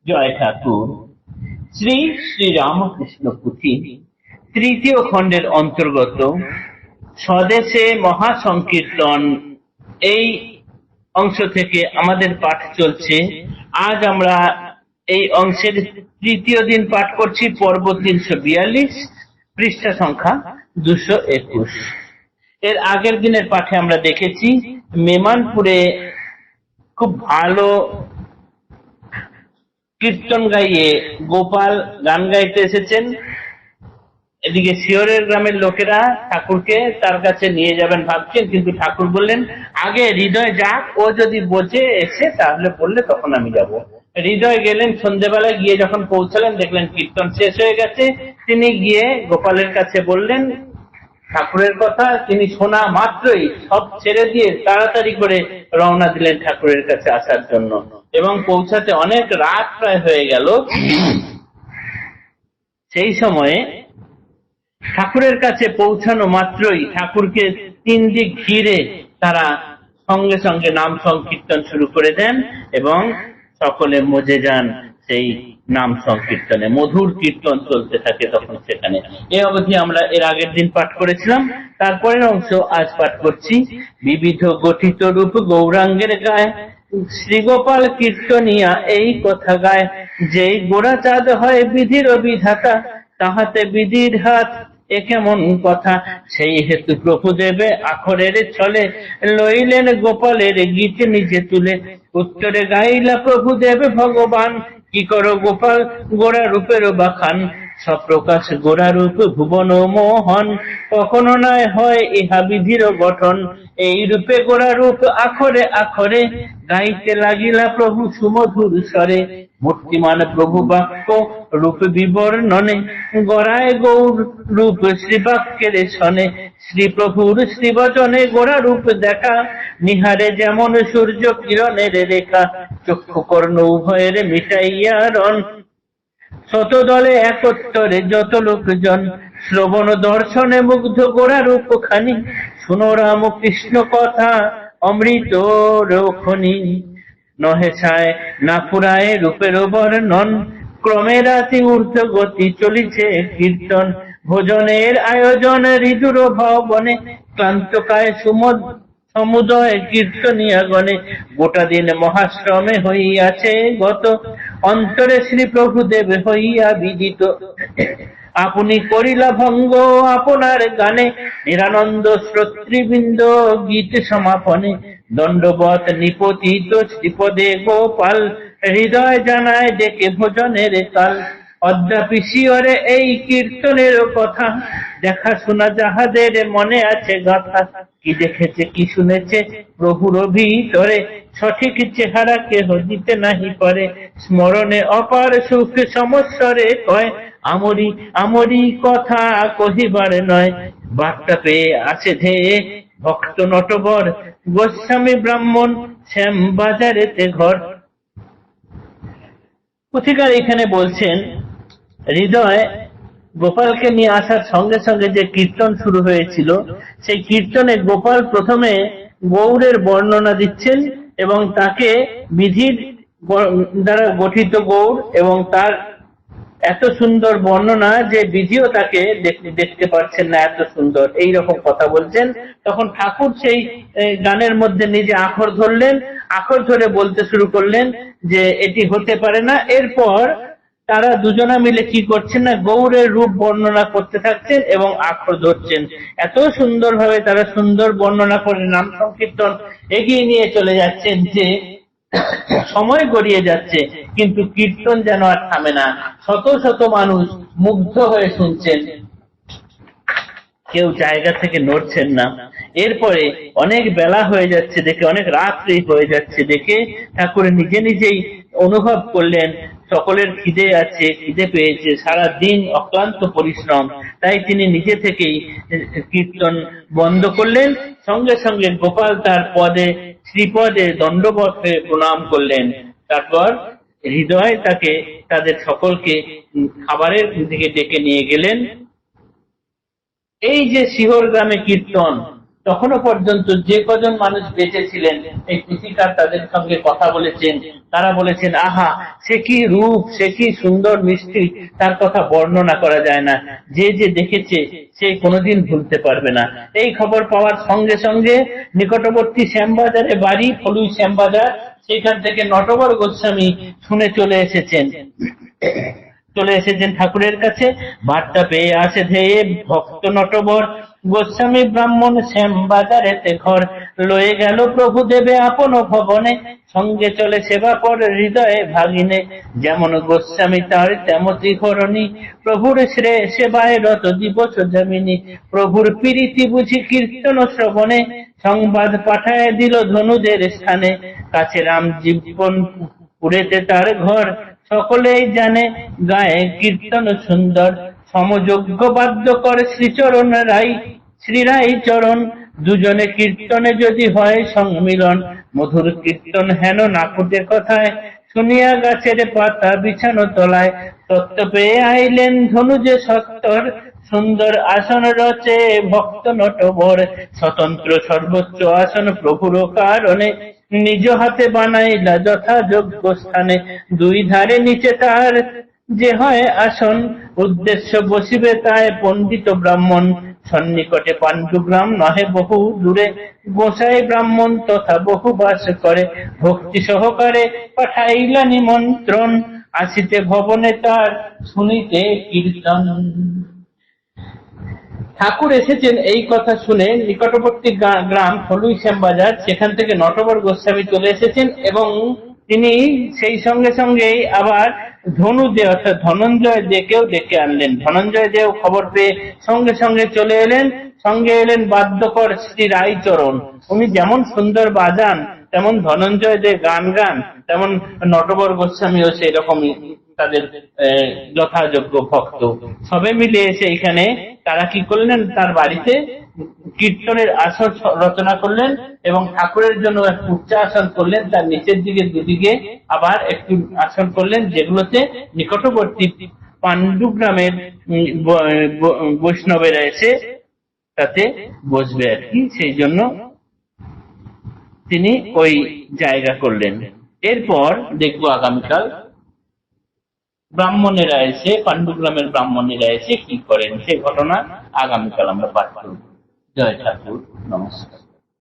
জয় ঠাকুর। শ্রী শ্রী রামকৃষ্ণ পুঁথি তৃতীয় খণ্ডের অন্তর্গত স্বদেশে মহাসংকীর্তন এই অংশ থেকে আমাদের পাঠ চলছে। আজ আমরা এই অংশের তৃতীয় দিন পাঠ করছি, পর্ব 342, পৃষ্ঠা সংখ্যা 221। এর আগের দিনের পাঠে আমরা দেখেছি মেমানপুরে খুব ভালো কীর্তন গাইয়ে গোপাল গান গাইতে এসেছেন। এদিকে শিয়রের গ্রামের লোকেরা ঠাকুরকে তার কাছে নিয়ে যাবেন ভাবছেন, কিন্তু ঠাকুর বললেন আগে হৃদয় যাক, ও যদি বোঝে এসে তাহলে বললে তখন আমি যাব। হৃদয় গেলেন, সন্ধ্যেবেলায় গিয়ে যখন পৌঁছালেন দেখলেন কীর্তন শেষ হয়ে গেছে। তিনি গিয়ে গোপালের কাছে বললেন ঠাকুরের কথা। তিনি শোনা মাত্রই সব ছেড়ে দিয়ে তাড়াতাড়ি করে রওনা দিলেন ঠাকুরের কাছে আসার জন্য, এবং পৌঁছাতে অনেক রাত প্রায় হয়ে গেল। সেই সময়ে ঠাকুরের কাছে পৌঁছানো মাত্রই ঠাকুরকে তিন দিক ঘিরে তারা সঙ্গে সঙ্গে নাম সংকীর্তন শুরু করে দেন এবং সকলে মজে যান সেই নাম সংকীর্তনে। মধুর কীর্তন চলতে থাকে তখন সেখানে। এই অবধি আমরা এর আগের দিন পাঠ করেছিলাম। তারপরের অংশ আজ পাঠ করছি। বিবিধ গঠিত রূপ গৌরাঙ্গের গায়ে শ্রীগোপাল কীর্তনিয়া এই কথা গায়, যেই গোড়া চাঁদ হয় বিধির বিধাতা, তাহাতে বিধির হাত এ কেমন কথা। সেই হেতু প্রভু দেবে আখরের ছলে, লইলেন গোপালের গীত নিজে তুলে। উত্তরে গাইলা প্রভু দেবে ভগবান, কি করো গোপাল গোড়া রূপের বাখান। সপ্রকাশ গোড়া রূপ ভুবন মোহন, কখনো নয় হয় ইহা বিধির গঠন। এই রূপে গোড়া রূপ আখরে আখরে, গাইতে লাগিলা প্রভু সুমধুর স্বরে। মূর্তিমান প্রভু বাক্য রূপ বিবর্ণনে, গড়ায় গৌর রূপ শ্রীবাক্যের সনে। শ্রী প্রভুর শ্রীবচনে গোড়া রূপ দেখা, নিহারে যেমন সূর্য কিরণের রেখা। চক্ষু কর্ণ উভয়ের মিটাইয়া রণ, শত দলে একত্তরে যত লোকজন। শ্রবণ দর্শনে মুগ্ধ গোড়া রূপ খানি, শুনো রাম কৃষ্ণ কথা অমৃত রোখনি। নহে ছায় না ফুরায় রূপের বর্ণন, ক্রমে রাতি ঊর্ধ্ব গতি চলিছে কীর্তন। ভোজনের আয়োজন ঋতুর ভবনে, ক্লান্তকায় সমুদয় কীর্তনিয়া গণে। গোটা দিন মহাশ্রমে হইয়াছে গত, অন্তরে শ্রী প্রভু দেব হইয়া বিদিত। আপনি করিলা ভঙ্গ আপনার গানে, নিরানন্দ শ্রোতৃবৃন্দ গীত সমাপনে। দণ্ডবত নিপতিত শ্রীপদে গোপাল, হৃদয় জানায় ডেকে ভোজনের কাল। অদ্যাপি শিয়রে এই কীর্তনের কথা, দেখা শোনা যাহাদের মনে আছে গাথা। কি দেখেছে কি শুনেছে প্রভুর ভিতরে, সঠিক চেহারা কেহ দিতে নাহি পারে। স্মরণে অপার সুখ সমস্বরে কয়, আমরি আমরি কথা কহিবার নয়। বার্তা পেয়ে আছে ধেয়ে ভক্ত নটবর, গোস্বামী ব্রাহ্মণ শ্যাম বাজারেতে ঘর। পুথিকার এখানে বলছেন হৃদয় গোপালকে নিয়ে আসার সঙ্গে সঙ্গে যে কীর্তন শুরু হয়েছিল, সেই কীর্তনে গোপাল প্রথমে গৌড়ের বর্ণনা দিচ্ছেন এবং তাকে বিধির দ্বারা গঠিত গৌড় এবং তার এত সুন্দর বর্ণনা যে বিধিও তাকে দেখতে পারছেন না, এত সুন্দর এই রকম কথা বলছেন। তখন ঠাকুর সেই গানের মধ্যে নিজে আখর ধরলেন, আখর ধরে বলতে শুরু করলেন যে এটি হতে পারে না। এরপর তারা দুজনা মিলে কি করছেন না, গৌরের রূপ বর্ণনা করতে থাকছেন এবং আখর ধরছেন। এত সুন্দরভাবে তারা সুন্দর বর্ণনা করে নাম সংকীর্তন এগিয়ে নিয়ে চলে যাচ্ছেন যে সময় গড়িয়ে যাচ্ছে, কিন্তু কীর্তন যেন আর থামে না। শত শত মানুষ মুগ্ধ হয়ে শুনছেন, কেউ জায়গা থেকে নড়ছেন না। এরপরে অনেক বেলা হয়ে যাচ্ছে দেখে, অনেক রাত্রি হয়ে যাচ্ছে দেখে ঠাকুর নিজে নিজেই অনুভব করলেন সকলের খিদে আছে, খিদে পেয়েছে, সারা দিন অক্লান্ত পরিশ্রম। তাই তিনি নিজে থেকেই কীর্তন বন্ধ করলেন। সঙ্গে সঙ্গে গোপাল তার পদে শ্রীপদে দণ্ডবত হয়ে প্রণাম করলেন। তারপর হৃদয় তাকে তাদের সকলকে খাবারের দিকে ডেকে নিয়ে গেলেন। এই যে শিহর গ্রামে কীর্তন, তখনো পর্যন্ত যে কজন মানুষ বেঁচে ছিলেন এই কৃষিকার তাদের সঙ্গে কথা বলেছেন, তারা বলেছেন, আহা সে কি রূপ, সে কি সুন্দর মিষ্টি, তার কথা বর্ণনা করা যায় না। যে যে দেখেছে সে কোনোদিন ভুলতে পারবে না। এই খবর পাওয়ার সঙ্গে সঙ্গে নিকটবর্তী শ্যামবাজারে বাড়ি, ফলুই শ্যামবাজার, সেখান থেকে নটবর গোস্বামী শুনে চলে এসেছেন ঠাকুরের কাছে। বার্তা পেয়ে আসে ধেয়ে ভক্ত নটবর, গোস্বামী ব্রাহ্মণ শ্যাম বাজারেতে ঘর, লয়ে গেল প্রভু দেবে আপন ভবনে, সঙ্গে চলে সেবা পর হৃদয়ে ভাগিনে, যেমন গোস্বামী তার তেমতি ধরণী, প্রভুর সেবায় রত দিবস যামিনী, প্রভুর প্রীতি বুঝি কীর্তন শ্রবণে, সংবাদ পাঠায় দিল ধনুদের স্থানে, কাছে রাম জীবন পুরেতে তার ঘর, সকলেই জানে গায়ে কীর্তন সুন্দর, সমযোগ্য বাদ্য করে শ্রীচরণ রাই, শ্রীরাই চরণ, দুজনে কীর্তনে যদি হয় সংমিলন, মধুর কীর্তন হেন নাকুটে কথায়, শুনিয়া গাছের পাতা বিছানো তলায়, তত্ত্ব পেয়ে আইলেন ধনুজে সত্তর, সুন্দর আসন রচে ভক্ত নটবর, স্বতন্ত্র সর্বোচ্চ আসন প্রভুর কারণে, নিজ হাতে বানাইলা যথাযোগ্য স্থানে, দুই ধারে নিচে তার যে হয় আসন, উদ্দেশ্য বসিবে তাই পণ্ডিত ব্রাহ্মণ, সন্নিকটে পাণ্ডুগ্রাম নহে বহু দূরে, গোসাই ব্রাহ্মণ তথা বহু বাস করে, ভক্তি সহকারে পাঠাইলা নিমন্ত্রণ, আসিতে ভবনে তার শুনিতে কীর্তন। ঠাকুর এসেছেন এই কথা শুনে নিকটবর্তী গ্রাম ফলুই শ্যামবাজার, সেখান থেকে নটবর গোস্বামী চলে এসেছেন এবং তিনি সেই সঙ্গে সঙ্গেই আবার ধনু দে অর্থাৎ ধনঞ্জয় দেকেও ডেকে আনলেন। ধনঞ্জয় দেও খবর পেয়ে সঙ্গে সঙ্গে চলে এলেন, সঙ্গে এলেন বাদ্যকর শ্রী রায়চরণ, উনি যেমন সুন্দর বাজান তেমন ধনঞ্জয় দে গান, তেমন নটবর গোস্বামীও সেই রকমই তাদের যথাযোগ্য ভক্ত। সবে মিলে এসে এখানে তারা কি করলেন, তার বাড়িতে কীর্তনের আসর রচনা করলেন এবং ঠাকুরের জন্য এক উচ্চ আসন করলেন, তার নিচের দিকে দুদিকে আবার একটু আসন করলেন, যেগুলোতে নিকটবর্তী পাণ্ডুগ্রামের বৈষ্ণবেরা এসে তাতে বসবে আর কি, সেই জন্য তিনি ওই জায়গা করলেন। এরপর দেখবো আগামীকাল ব্রাহ্মণেরা এসে, পাণ্ডুগ্রামের ব্রাহ্মণেরা এসে কি করেন সে ঘটনা আগামীকাল আমরা পাঠ করব। জয় ঠাকুর, নমস্কার।